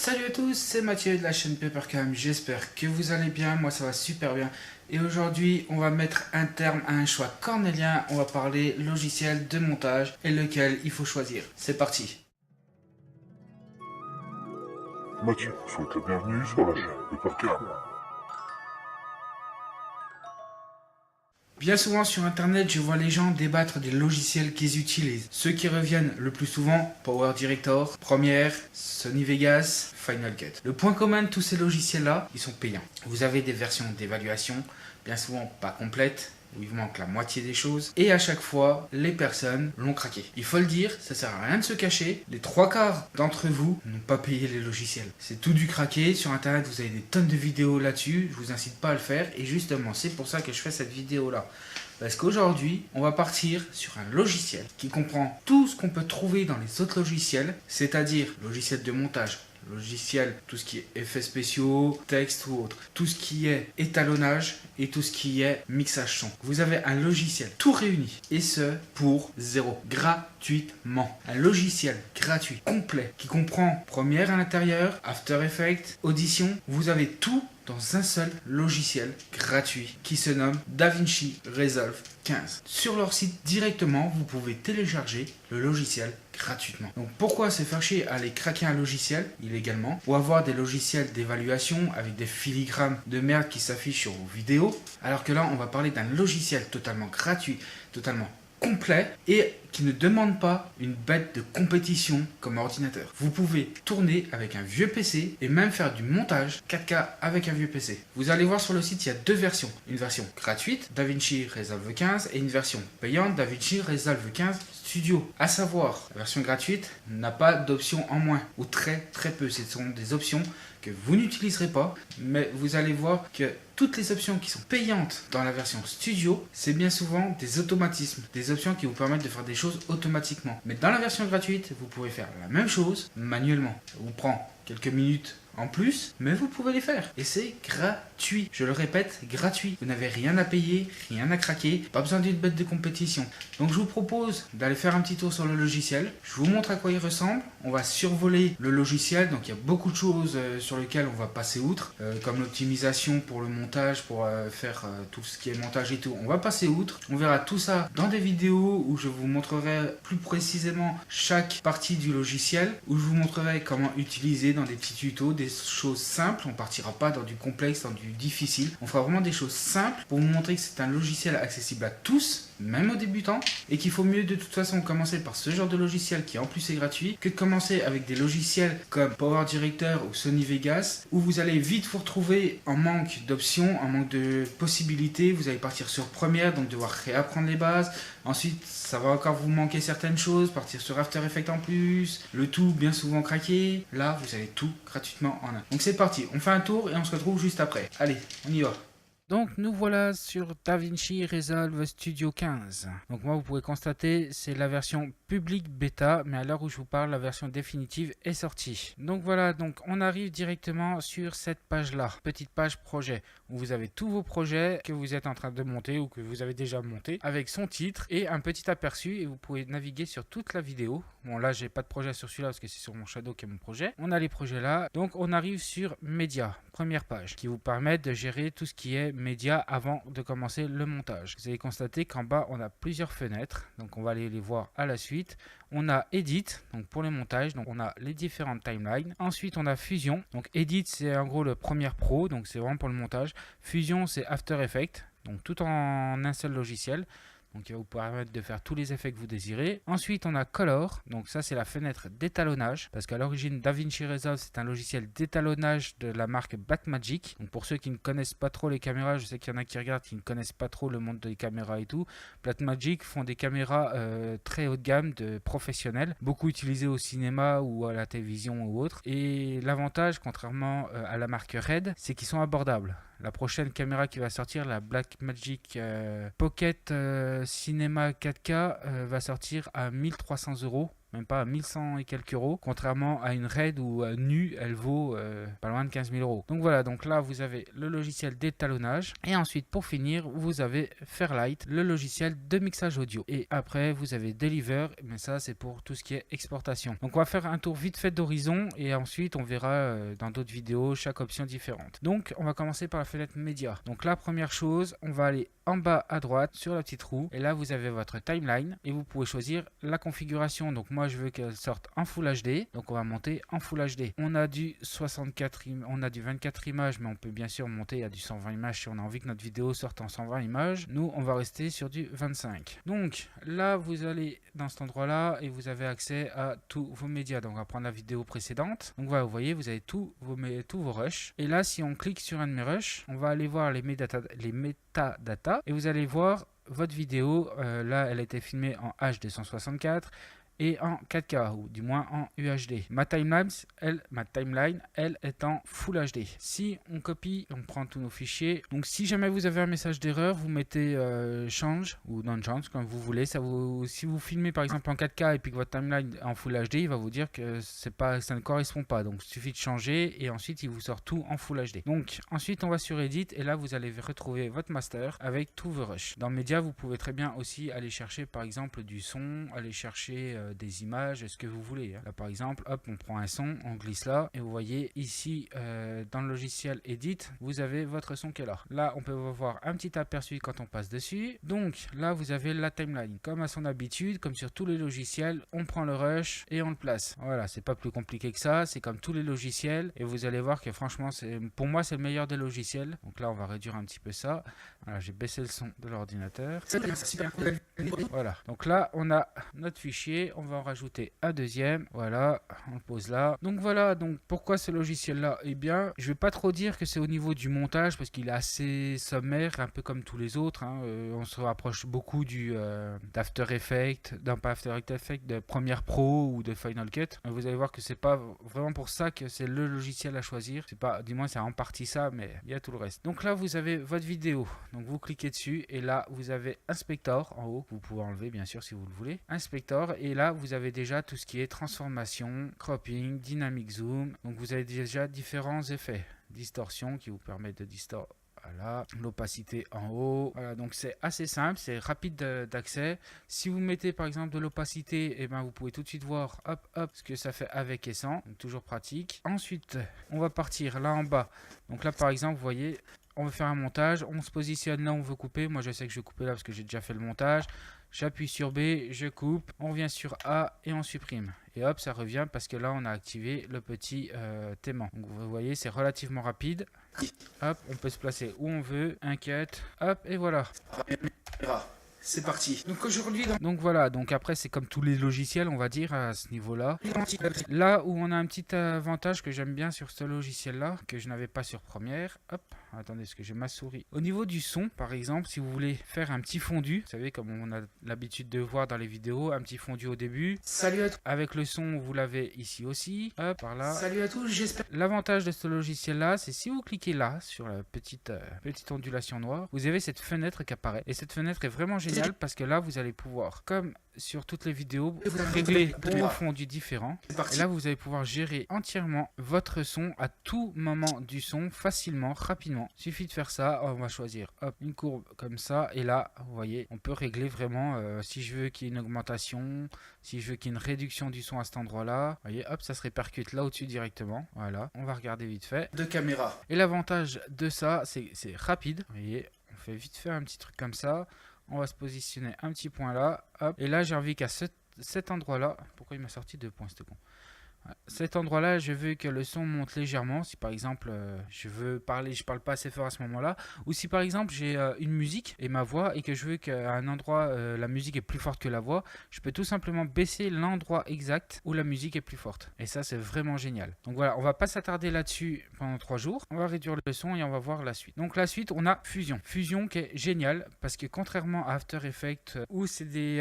Salut à tous, c'est Mathieu de la chaîne Papercam, j'espère que vous allez bien, moi ça va super bien. Et aujourd'hui, on va mettre un terme à un choix cornélien, on va parler logiciel de montage et lequel il faut choisir. C'est parti. Mathieu souhaite la bienvenue sur la chaîne Papercam. Bien souvent sur internet, je vois les gens débattre des logiciels qu'ils utilisent. Ceux qui reviennent le plus souvent, Power Director, Premiere, Sony Vegas, Final Cut. Le point commun de tous ces logiciels-là, ils sont payants. Vous avez des versions d'évaluation, bien souvent pas complètes, où il vous manque la moitié des choses. Et à chaque fois, les personnes l'ont craqué. Il faut le dire, ça sert à rien de se cacher. Les trois quarts d'entre vous n'ont pas payé les logiciels. C'est tout du craqué. Sur internet, vous avez des tonnes de vidéos là-dessus. Je vous incite pas à le faire. Et justement, c'est pour ça que je fais cette vidéo-là. Parce qu'aujourd'hui, on va partir sur un logiciel qui comprend tout ce qu'on peut trouver dans les autres logiciels, c'est-à-dire logiciel de montage, logiciel, tout ce qui est effets spéciaux, texte ou autre, tout ce qui est étalonnage et tout ce qui est mixage son. Vous avez un logiciel tout réuni et ce pour 0, gratuitement. Un logiciel gratuit, complet, qui comprend Premiere à l'intérieur, After Effects, Audition. Vous avez tout dans un seul logiciel gratuit qui se nomme DaVinci Resolve 15. Sur leur site directement, vous pouvez télécharger le logiciel gratuitement. Donc pourquoi se faire chier à aller craquer un logiciel illégalement ou avoir des logiciels d'évaluation avec des filigranes de merde qui s'affichent sur vos vidéos, alors que là on va parler d'un logiciel totalement gratuit, totalement complet et qui ne demande pas une bête de compétition comme ordinateur. Vous pouvez tourner avec un vieux PC et même faire du montage 4K avec un vieux PC. Vous allez voir sur le site, il y a deux versions. Une version gratuite, DaVinci Resolve 15, et une version payante, DaVinci Resolve 15 Studio. À savoir, la version gratuite n'a pas d'option en moins, ou très peu. Ce sont des options que vous n'utiliserez pas, mais vous allez voir que toutes les options qui sont payantes dans la version studio, c'est bien souvent des automatismes, des options qui vous permettent de faire des choses automatiquement. Mais dans la version gratuite, vous pouvez faire la même chose manuellement. Ça vous prend quelques minutes en plus, mais vous pouvez les faire. Et c'est gratuit. Je le répète, gratuit. Vous n'avez rien à payer, rien à craquer, pas besoin d'une bête de compétition. Donc je vous propose d'aller faire un petit tour sur le logiciel. Je vous montre à quoi il ressemble. On va survoler le logiciel. Donc il y a beaucoup de choses sur lesquelles on va passer outre, comme l'optimisation pour le montage, pour faire tout ce qui est montage et tout. On va passer outre. On verra tout ça dans des vidéos où je vous montrerai plus précisément chaque partie du logiciel, où je vous montrerai comment utiliser dans des petits tutos, des choses simples. On partira pas dans du complexe, dans du difficile. On fera vraiment des choses simples pour vous montrer que c'est un logiciel accessible à tous, même aux débutants, et qu'il faut mieux de toute façon commencer par ce genre de logiciel qui en plus est gratuit que de commencer avec des logiciels comme Power Director ou Sony Vegas où vous allez vite vous retrouver en manque d'options, en manque de possibilités. Vous allez partir sur Premiere, donc devoir réapprendre les bases. Ensuite, ça va encore vous manquer certaines choses, partir sur After Effects en plus, le tout bien souvent craqué. Là, vous avez tout gratuitement en un. Donc c'est parti, on fait un tour et on se retrouve juste après. Allez, on y va. Donc nous voilà sur DaVinci Resolve Studio 15. Donc moi vous pouvez constater c'est la version publique bêta, mais à l'heure où je vous parle la version définitive est sortie. Donc voilà, donc on arrive directement sur cette page là, petite page projet, où vous avez tous vos projets que vous êtes en train de monter ou que vous avez déjà monté, avec son titre et un petit aperçu et vous pouvez naviguer sur toute la vidéo. Bon là j'ai pas de projet sur celui-là parce que c'est sur mon Shadow qui est mon projet. On a les projets là, donc on arrive sur média, première page, qui vous permet de gérer tout ce qui est média avant de commencer le montage. Vous allez constater qu'en bas on a plusieurs fenêtres, donc on va aller les voir à la suite. On a Edit, donc pour le montage, donc on a les différentes timelines. Ensuite on a Fusion, donc Edit c'est en gros le Premiere Pro, donc c'est vraiment pour le montage. Fusion c'est After Effects, donc tout en un seul logiciel. Donc il va vous permettre de faire tous les effets que vous désirez. Ensuite on a Color, donc ça c'est la fenêtre d'étalonnage, parce qu'à l'origine DaVinci Resolve c'est un logiciel d'étalonnage de la marque Blackmagic. Donc pour ceux qui ne connaissent pas trop les caméras, je sais qu'il y en a qui regardent qui ne connaissent pas trop le monde des caméras et tout. Blackmagic font des caméras très haut de gamme, de professionnels, beaucoup utilisées au cinéma ou à la télévision ou autre. Et l'avantage, contrairement à la marque Red, c'est qu'ils sont abordables. La prochaine caméra qui va sortir, la Blackmagic Pocket Cinema 4K, va sortir à 1300 €. même pas à 1100 et quelques euros, contrairement à une RAID où nue elle vaut pas loin de 15 000 euros. Donc voilà, donc là vous avez le logiciel d'étalonnage et ensuite pour finir vous avez Fairlight, le logiciel de mixage audio. Et après vous avez Deliver, mais ça c'est pour tout ce qui est exportation. Donc on va faire un tour vite fait d'horizon et ensuite on verra dans d'autres vidéos chaque option différente. Donc on va commencer par la fenêtre média. Donc la première chose, on va aller en bas à droite sur la petite roue et là vous avez votre timeline et vous pouvez choisir la configuration. Donc moi je veux qu'elle sorte en Full HD, donc on va monter en Full HD. On a du 24 images, mais on peut bien sûr monter à du 120 images si on a envie que notre vidéo sorte en 120 images. Nous on va rester sur du 25. Donc là vous allez dans cet endroit là et vous avez accès à tous vos médias. Donc on va prendre la vidéo précédente. Donc voilà, vous voyez vous avez tous vos rushs et là si on clique sur un de mes rushs, on va aller voir les metadata et vous allez voir votre vidéo. Là elle a été filmée en H264 et en 4K ou du moins en UHD. Ma timeline elle est en Full HD. Si on copie, on prend tous nos fichiers. Donc si jamais vous avez un message d'erreur, vous mettez change ou non change comme vous voulez. Si vous filmez par exemple en 4K et puis que votre timeline est en Full HD, il va vous dire que ça ne correspond pas. Donc il suffit de changer et ensuite il vous sort tout en Full HD. Donc ensuite on va sur Edit et là vous allez retrouver votre master avec tous vos rushs. Dans Media vous pouvez très bien aussi aller chercher par exemple du son, aller chercher des images, ce que vous voulez. Là par exemple, hop, on prend un son, on glisse là et vous voyez ici dans le logiciel Edit, vous avez votre son qui est là. Là on peut voir un petit aperçu quand on passe dessus. Donc là vous avez la timeline. Comme à son habitude, comme sur tous les logiciels, on prend le rush et on le place. Voilà, c'est pas plus compliqué que ça, c'est comme tous les logiciels et vous allez voir que franchement pour moi c'est le meilleur des logiciels. Donc là on va réduire un petit peu ça. Voilà, j'ai baissé le son de l'ordinateur. Voilà, donc là on a notre fichier, on va en rajouter un deuxième, voilà, on le pose là. Donc voilà, donc pourquoi ce logiciel là? Eh bien, je vais pas trop dire que c'est au niveau du montage parce qu'il est assez sommaire, un peu comme tous les autres, hein. On se rapproche beaucoup d'After Effects, pas After Effects, de Premiere Pro ou de Final Cut. Vous allez voir que c'est pas vraiment pour ça que c'est le logiciel à choisir, c'est pas, du moins c'est en partie ça, mais il y a tout le reste. Donc là vous avez votre vidéo, donc vous cliquez dessus et là vous avez Inspector en haut, vous pouvez enlever bien sûr si vous le voulez, Inspector, et là vous avez déjà tout ce qui est transformation, cropping, dynamic zoom. Donc vous avez déjà différents effets, distorsion qui vous permet de distorder. Voilà, l'opacité en haut. Voilà, donc c'est assez simple, c'est rapide d'accès. Si vous mettez par exemple de l'opacité, et ben vous pouvez tout de suite voir hop ce que ça fait avec et sans. Donc toujours pratique. Ensuite, on va partir là en bas. Donc là par exemple, vous voyez, on veut faire un montage, on se positionne là où on veut couper. Moi je sais que je vais couper là parce que j'ai déjà fait le montage. J'appuie sur B, je coupe, on revient sur A et on supprime. Et hop, ça revient parce que là on a activé le petit témoin. Donc vous voyez, c'est relativement rapide. Hop, on peut se placer où on veut, un cut, hop, et voilà. C'est parti. Donc aujourd'hui, donc voilà, donc après c'est comme tous les logiciels, on va dire à ce niveau-là. Là où on a un petit avantage que j'aime bien sur ce logiciel-là, que je n'avais pas sur Premiere. Hop, attendez, est-ce que j'ai ma souris? Au niveau du son, par exemple, si vous voulez faire un petit fondu, vous savez comme on a l'habitude de voir dans les vidéos, un petit fondu au début. Salut à tous. Avec le son, vous l'avez ici aussi. Hop, par là. Salut à tous, j'espère. L'avantage de ce logiciel-là, c'est si vous cliquez là sur la petite ondulation noire, vous avez cette fenêtre qui apparaît. Et cette fenêtre est vraiment géniale parce que là, vous allez pouvoir, comme sur toutes les vidéos, régler deux fondus différents. Et là, vous allez pouvoir gérer entièrement votre son à tout moment du son, facilement, rapidement. Il suffit de faire ça. On va choisir hop, une courbe comme ça. Et là, vous voyez, on peut régler vraiment si je veux qu'il y ait une augmentation, si je veux qu'il y ait une réduction du son à cet endroit-là. Vous voyez, hop, ça se répercute là au-dessus directement. Voilà, on va regarder vite fait. De caméra. Et l'avantage de ça, c'est rapide. Vous voyez, on fait vite faire un petit truc comme ça. On va se positionner un petit point là, hop. Et là j'ai envie qu'à cet endroit là, pourquoi il m'a sorti 2 points, c'était con. Cet endroit là je veux que le son monte légèrement. Si par exemple je parle pas assez fort à ce moment là, ou si par exemple j'ai une musique et ma voix et que je veux qu'à un endroit la musique est plus forte que la voix, je peux tout simplement baisser l'endroit exact où la musique est plus forte, et ça c'est vraiment génial. Donc voilà, on va pas s'attarder là-dessus pendant 3 jours, on va réduire le son et on va voir la suite. Donc la suite, on a Fusion qui est génial parce que contrairement à After Effects où c'est des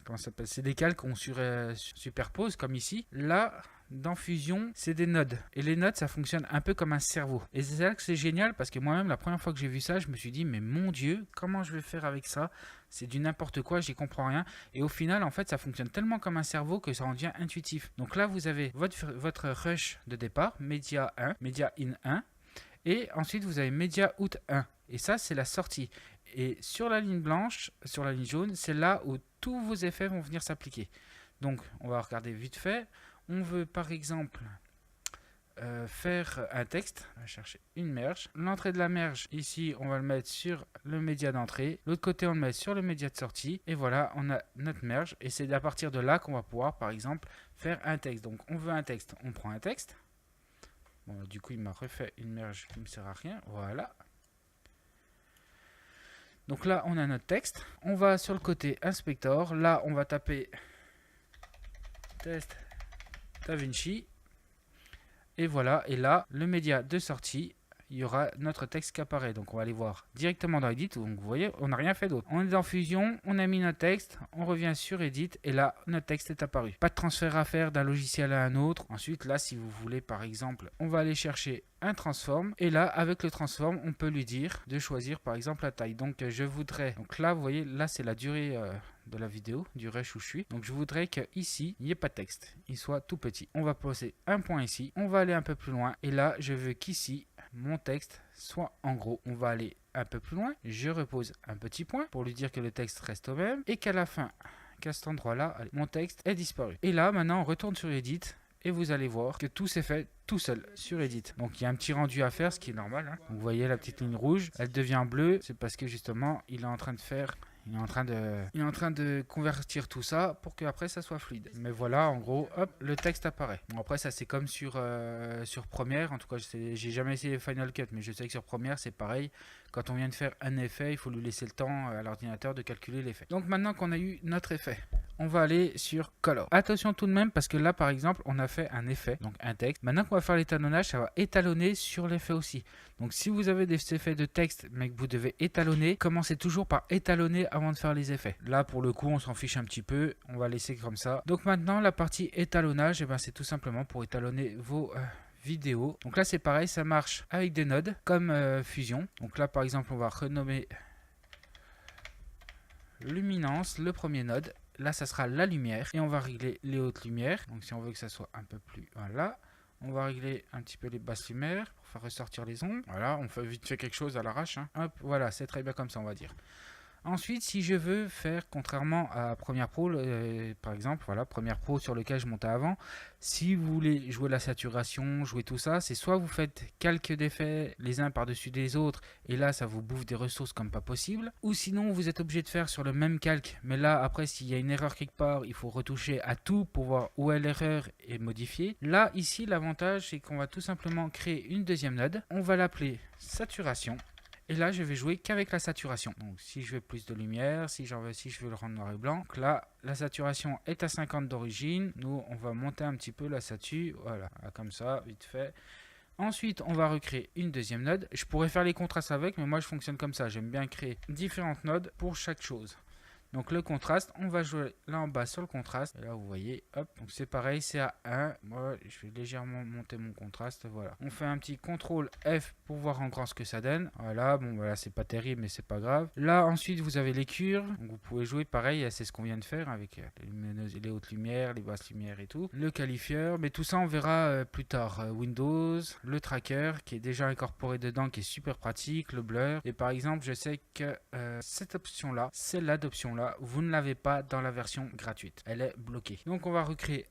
comment ça s'appelle, c'est des calques qu'on superpose comme ici, là dans Fusion, c'est des nodes. Et les nodes, ça fonctionne un peu comme un cerveau. Et c'est là que c'est génial parce que moi-même, la première fois que j'ai vu ça, je me suis dit, mais mon Dieu, comment je vais faire avec ça? c'est du n'importe quoi, j'y comprends rien. Et au final, en fait, ça fonctionne tellement comme un cerveau que ça en devient intuitif. Donc là, vous avez votre rush de départ, Media 1, Media in 1, et ensuite vous avez Media out 1. Et ça, c'est la sortie. Et sur la ligne blanche, sur la ligne jaune, c'est là où tous vos effets vont venir s'appliquer. Donc, on va regarder vite fait. On veut par exemple faire un texte. On va chercher une merge. L'entrée de la merge, ici, on va le mettre sur le média d'entrée. L'autre côté, on le met sur le média de sortie. Et voilà, on a notre merge. Et c'est à partir de là qu'on va pouvoir, par exemple, faire un texte. Donc, on veut un texte. On prend un texte. Bon, du coup, il m'a refait une merge qui ne me sert à rien. Voilà. Donc là, on a notre texte. On va sur le côté inspector. Là, on va taper test DaVinci. Et voilà. Et là, le média de sortie, il y aura notre texte qui apparaît. Donc on va aller voir directement dans Edit. Donc vous voyez, on n'a rien fait d'autre. On est dans Fusion, on a mis notre texte, on revient sur Edit et là, notre texte est apparu. Pas de transfert à faire d'un logiciel à un autre. Ensuite, là, si vous voulez, par exemple, on va aller chercher un transform et là, avec le transform, on peut lui dire de choisir, par exemple, la taille. Donc je voudrais, donc là, vous voyez, là, c'est la durée de la vidéo, du rush où je suis. Donc je voudrais qu'ici, il n'y ait pas de texte, il soit tout petit. On va poser un point ici, on va aller un peu plus loin et là, je veux qu'ici, mon texte soit en gros. On va aller un peu plus loin, je repose un petit point pour lui dire que le texte reste au même et qu'à la fin, qu'à cet endroit-là, mon texte est disparu. Et là, maintenant, on retourne sur Edit et vous allez voir que tout s'est fait tout seul sur Edit. Donc il y a un petit rendu à faire, ce qui est normal. Hein. Vous voyez la petite ligne rouge, elle devient bleue, c'est parce que justement, il est en train de faire... Il est en train de convertir tout ça pour qu'après ça soit fluide. Mais voilà, en gros, hop, le texte apparaît. Bon, après, ça c'est comme sur Premiere. En tout cas, j'ai jamais essayé Final Cut, mais je sais que sur Premiere, c'est pareil. Quand on vient de faire un effet, il faut lui laisser le temps à l'ordinateur de calculer l'effet. Donc maintenant qu'on a eu notre effet, on va aller sur Color. Attention tout de même, parce que là, par exemple, on a fait un effet, donc un texte. Maintenant qu'on va faire l'étalonnage, ça va étalonner sur l'effet aussi. Donc si vous avez des effets de texte, mais que vous devez étalonner, commencez toujours par étalonner avant de faire les effets. Là, pour le coup, on s'en fiche un petit peu. On va laisser comme ça. Donc maintenant, la partie étalonnage, eh ben, c'est tout simplement pour étalonner vos... vidéos. Donc là c'est pareil, ça marche avec des nodes comme Fusion. Donc là par exemple on va renommer luminance, le premier node. Là ça sera la lumière et on va régler les hautes lumières. Donc si on veut que ça soit un peu plus, voilà. On va régler un petit peu les basses lumières pour faire ressortir les ombres. Voilà, on fait vite fait quelque chose à l'arrache. Hein. Hop, voilà, c'est très bien comme ça on va dire. Ensuite, si je veux faire, contrairement à Premiere Pro, par exemple, voilà, Premiere Pro sur lequel je montais avant, si vous voulez jouer la saturation, jouer tout ça, c'est soit vous faites quelques d'effets les uns par-dessus les autres, et là, ça vous bouffe des ressources comme pas possible, ou sinon, vous êtes obligé de faire sur le même calque, mais là, après, s'il y a une erreur quelque part, il faut retoucher à tout pour voir où est l'erreur et modifier. Là, ici, l'avantage, c'est qu'on va tout simplement créer une deuxième node, on va l'appeler saturation. Et là, je vais jouer qu'avec la saturation. Donc, si je veux plus de lumière, si je veux le rendre noir et blanc. Donc là, la saturation est à 50 d'origine. Nous, on va monter un petit peu la satu. Voilà, comme ça, vite fait. Ensuite, on va recréer une deuxième node. Je pourrais faire les contrastes avec, mais moi, je fonctionne comme ça. J'aime bien créer différentes nodes pour chaque chose. Donc le contraste, on va jouer là en bas sur le contraste. Et là vous voyez, hop, donc c'est pareil, c'est à 1. Moi je vais légèrement monter mon contraste, voilà. On fait un petit CTRL F pour voir en grand ce que ça donne. Voilà, bon voilà, c'est pas terrible mais c'est pas grave. Là ensuite vous avez les cures, donc vous pouvez jouer pareil, c'est ce qu'on vient de faire avec les hautes lumières, les basses lumières et tout. Le qualifieur, mais tout ça on verra plus tard. Windows, le tracker qui est déjà incorporé dedans, qui est super pratique, le blur. Et par exemple je sais que cette option là, celle-là d'option là, vous ne l'avez pas dans la version gratuite. Elle est bloquée. Donc on va recréer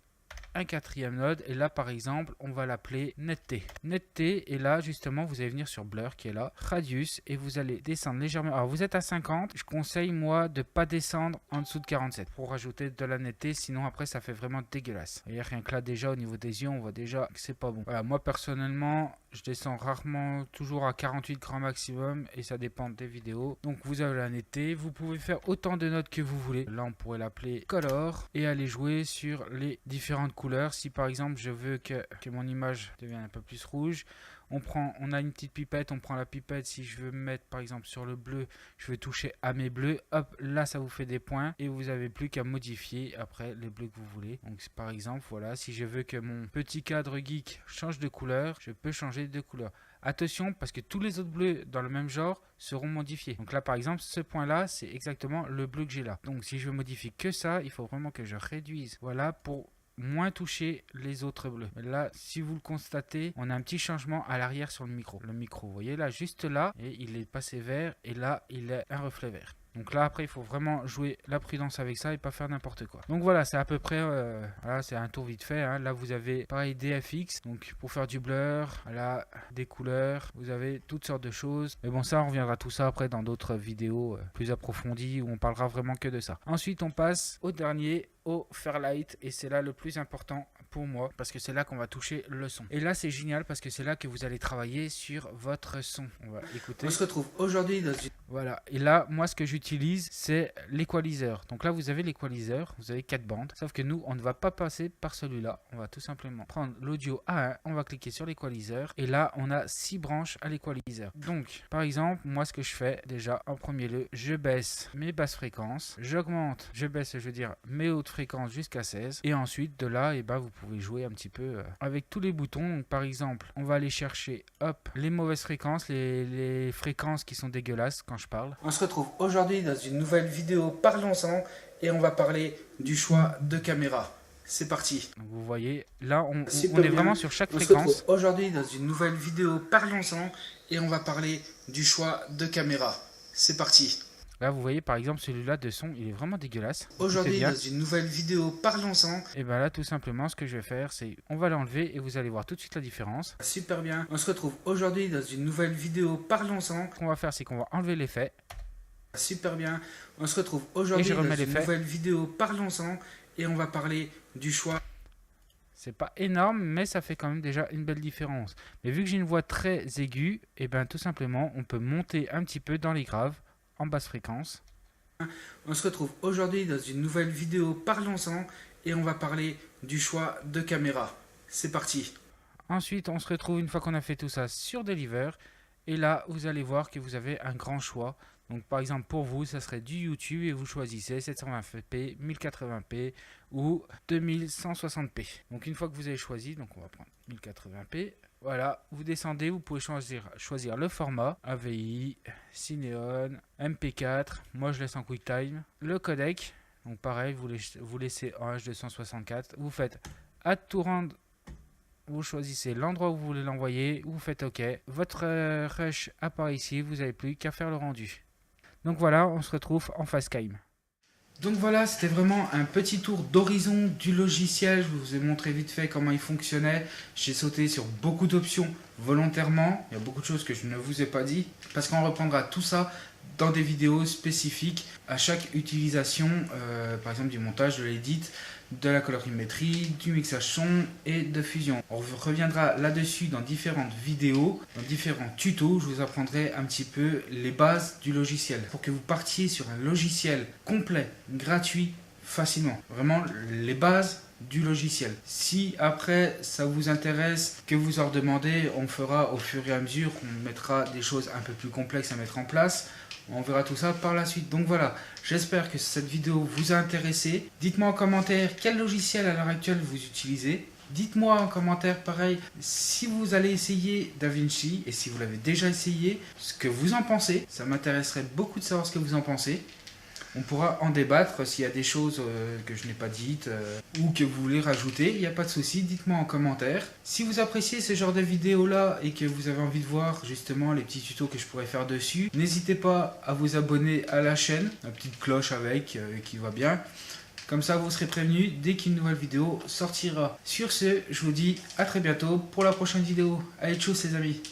un quatrième node et là par exemple on va l'appeler netT. netT et là justement vous allez venir sur blur qui est là, radius et vous allez descendre légèrement. Alors vous êtes à 50, je conseille moi de pas descendre en dessous de 47 pour rajouter de la netT, sinon après ça fait vraiment dégueulasse. Et rien que là déjà au niveau des yeux on voit déjà que c'est pas bon. Voilà, moi personnellement je descends rarement, toujours à 48 grand maximum et ça dépend des vidéos. Donc vous avez la netT, vous pouvez faire autant de nodes que vous voulez. Là on pourrait l'appeler color et aller jouer sur les différentes couleurs. Si par exemple je veux que mon image devienne un peu plus rouge, on a une petite pipette, on prend la pipette. Si je veux me mettre par exemple sur le bleu, je veux toucher à mes bleus, hop, là ça vous fait des points et vous avez plus qu'à modifier après les bleus que vous voulez. Donc par exemple, voilà, si je veux que mon petit cadre geek change de couleur, je peux changer de couleur. Attention, parce que tous les autres bleus dans le même genre seront modifiés. Donc là, par exemple, ce point-là, c'est exactement le bleu que j'ai là. Donc si je veux modifier que ça, il faut vraiment que je réduise. Voilà, pour moins toucher les autres bleus. Là, si vous le constatez, on a un petit changement à l'arrière sur le micro. Le micro, vous voyez là, juste là, et il est passé vert, et là, il est un reflet vert. Donc là, après, il faut vraiment jouer la prudence avec ça et pas faire n'importe quoi. Donc voilà, c'est à peu près, voilà, c'est un tour vite fait. Hein. Là, vous avez pareil des FX, donc pour faire du blur, là, des couleurs, vous avez toutes sortes de choses. Mais bon, ça, on reviendra tout ça après dans d'autres vidéos plus approfondies où on parlera vraiment que de ça. Ensuite, on passe au dernier, au Fairlight, et c'est là le plus important pour moi parce que c'est là qu'on va toucher le son. Et là, c'est génial parce que c'est là que vous allez travailler sur votre son. On va écouter. On se retrouve aujourd'hui dans une... Voilà, et là, moi, ce que j'utilise, c'est l'équaliseur. Donc là, vous avez l'équaliseur, vous avez 4 bandes. Sauf que nous, on ne va pas passer par celui-là. On va tout simplement prendre l'audio A1, on va cliquer sur l'équaliseur. Et là, on a 6 branches à l'équaliseur. Donc, par exemple, moi, ce que je fais, déjà, en premier lieu, je baisse mes basses fréquences. J'augmente, je baisse, je veux dire, mes hautes fréquences jusqu'à 16. Et ensuite, de là, et ben, vous pouvez jouer un petit peu avec tous les boutons. Donc, par exemple, on va aller chercher, hop, les mauvaises fréquences, les fréquences qui sont dégueulasses quand je parle. On se retrouve aujourd'hui dans une nouvelle vidéo Parlons-en et on va parler du choix de caméra. C'est parti. Donc vous voyez, là on est bien. vraiment sur chaque On se fréquence. retrouve aujourd'hui dans une nouvelle vidéo Parlons-en et on va parler du choix de caméra. C'est parti. Là vous voyez par exemple celui-là de son, il est vraiment dégueulasse. Aujourd'hui dans une nouvelle vidéo Parlons-en. Et bien là tout simplement ce que je vais faire c'est on va l'enlever et vous allez voir tout de suite la différence. Super bien. On se retrouve aujourd'hui dans une nouvelle vidéo Parlons-en. Ce qu'on va faire c'est qu'on va enlever l'effet. Super bien. On se retrouve aujourd'hui dans une l'effet. nouvelle vidéo Parlons-en et on va parler du choix. C'est pas énorme mais ça fait quand même déjà une belle différence. Mais vu que j'ai une voix très aiguë, et bien tout simplement on peut monter un petit peu dans les graves en basse fréquence. On se retrouve aujourd'hui dans une nouvelle vidéo Parlons-en et on va parler du choix de caméra. C'est parti. Ensuite, on se retrouve une fois qu'on a fait tout ça sur Deliver. Et là, vous allez voir que vous avez un grand choix. Donc par exemple, pour vous, ça serait du YouTube et vous choisissez 720p, 1080p ou 2160p. Donc une fois que vous avez choisi, donc on va prendre 1080p. Voilà, vous descendez, vous pouvez choisir le format, AVI, Cineon, MP4, moi je laisse en QuickTime, le codec, donc pareil, vous laissez en H264, vous faites Add to Rand, vous choisissez l'endroit où vous voulez l'envoyer, vous faites OK, votre rush apparaît ici, vous n'avez plus qu'à faire le rendu. Donc voilà, on se retrouve en Facecam. Donc voilà, c'était vraiment un petit tour d'horizon du logiciel. Je vous ai montré vite fait comment il fonctionnait. J'ai sauté sur beaucoup d'options volontairement. Il y a beaucoup de choses que je ne vous ai pas dit. Parce qu'on reprendra tout ça dans des vidéos spécifiques à chaque utilisation, par exemple du montage, de l'édit, de la colorimétrie, du mixage son et de fusion. On reviendra là-dessus dans différentes vidéos, dans différents tutos. Je vous apprendrai un petit peu les bases du logiciel pour que vous partiez sur un logiciel complet, gratuit, facilement. Vraiment les bases du logiciel. Si après ça vous intéresse, que vous en redemandez, on fera au fur et à mesure, on mettra des choses un peu plus complexes à mettre en place. On verra tout ça par la suite. Donc voilà, j'espère que cette vidéo vous a intéressé. Dites-moi en commentaire quel logiciel à l'heure actuelle vous utilisez. Dites-moi en commentaire pareil si vous allez essayer DaVinci et si vous l'avez déjà essayé, ce que vous en pensez. Ça m'intéresserait beaucoup de savoir ce que vous en pensez. On pourra en débattre s'il y a des choses que je n'ai pas dites ou que vous voulez rajouter. Il n'y a pas de souci, dites-moi en commentaire. Si vous appréciez ce genre de vidéos là et que vous avez envie de voir justement les petits tutos que je pourrais faire dessus, n'hésitez pas à vous abonner à la chaîne. La petite cloche avec qui va bien. Comme ça vous serez prévenu dès qu'une nouvelle vidéo sortira. Sur ce, je vous dis à très bientôt pour la prochaine vidéo. Allez, tchuss les amis.